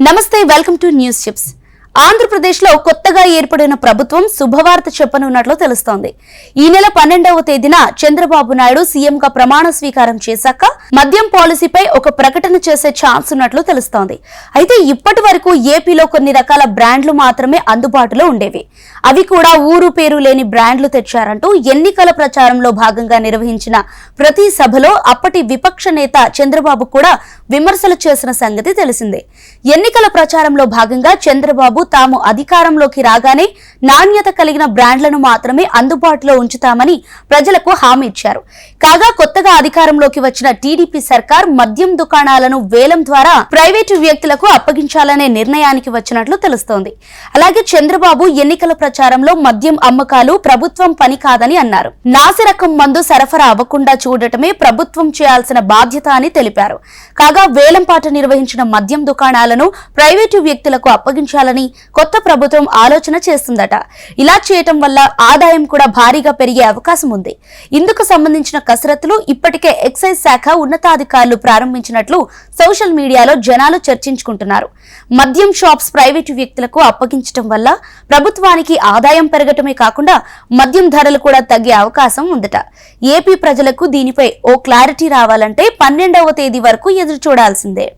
నమస్తే, welcome to news chips. ఆంధ్రప్రదేశ్లో కొత్తగా ఏర్పడిన ప్రభుత్వం శుభవార్త చెప్పనున్నట్లు తెలుస్తోంది. ఈ నెల 12వ తేదీన చంద్రబాబు నాయుడు సీఎంగా ప్రమాణ స్వీకారం చేశాక మద్యం పాలసీపై ఒక ప్రకటన చేసే ఛాన్స్ ఉన్నట్లు తెలుస్తోంది. అయితే ఇప్పటి వరకు ఏపీలో కొన్ని రకాల బ్రాండ్లు మాత్రమే అందుబాటులో ఉండేవి. అవి కూడా ఊరు పేరు లేని బ్రాండ్లు తెచ్చారంటూ ఎన్నికల ప్రచారంలో భాగంగా నిర్వహించిన ప్రతి సభలో అప్పటి విపక్ష నేత చంద్రబాబు కూడా విమర్శలు చేసిన సంగతి తెలిసిందే. ఎన్నికల ప్రచారంలో భాగంగా చంద్రబాబు తాము అధికారంలోకి రాగానే నాణ్యత కలిగిన బ్రాండ్లను మాత్రమే అందుబాటులో ఉంచుతామని ప్రజలకు హామీ ఇచ్చారు. కాగా కొత్తగా అధికారంలోకి వచ్చిన టీడీపీ సర్కార్ మద్యం దుకాణాలను వేలం ద్వారా ప్రైవేటు వ్యక్తులకు అప్పగించాలనే నిర్ణయానికి వచ్చినట్లు తెలుస్తోంది. అలాగే చంద్రబాబు ఎన్నికల ప్రచారంలో మద్యం అమ్మకాలు ప్రభుత్వం పని కాదని అన్నారు. నాసిరకం మందు సరఫరా అవ్వకుండా చూడటమే ప్రభుత్వం చేయాల్సిన బాధ్యత అని తెలిపారు. కాగా వేలంపాట నిర్వహించిన మద్యం దుకాణాలను ప్రైవేటు వ్యక్తులకు అప్పగించాలని కొత్త ప్రభుత్వం ఆలోచన చేస్తుందట. ఇలా చేయటం వల్ల ఆదాయం కూడా భారీగా పెరిగే అవకాశం ఉంది. ఇందుకు సంబంధించిన కసరత్తులు ఇప్పటికే ఎక్సైజ్ శాఖ ఉన్నతాధికారులు ప్రారంభించినట్లు సోషల్ మీడియాలో జనాలు చర్చించుకుంటున్నారు. మద్యం షాప్స్ ప్రైవేటు వ్యక్తులకు అప్పగించడం వల్ల ప్రభుత్వానికి ఆదాయం పెరగటమే కాకుండా మద్యం ధరలు కూడా తగ్గే అవకాశం ఉందట. ఏపీ ప్రజలకు దీనిపై ఓ క్లారిటీ రావాలంటే 12వ తేదీ వరకు ఎదురు చూడాల్సిందే.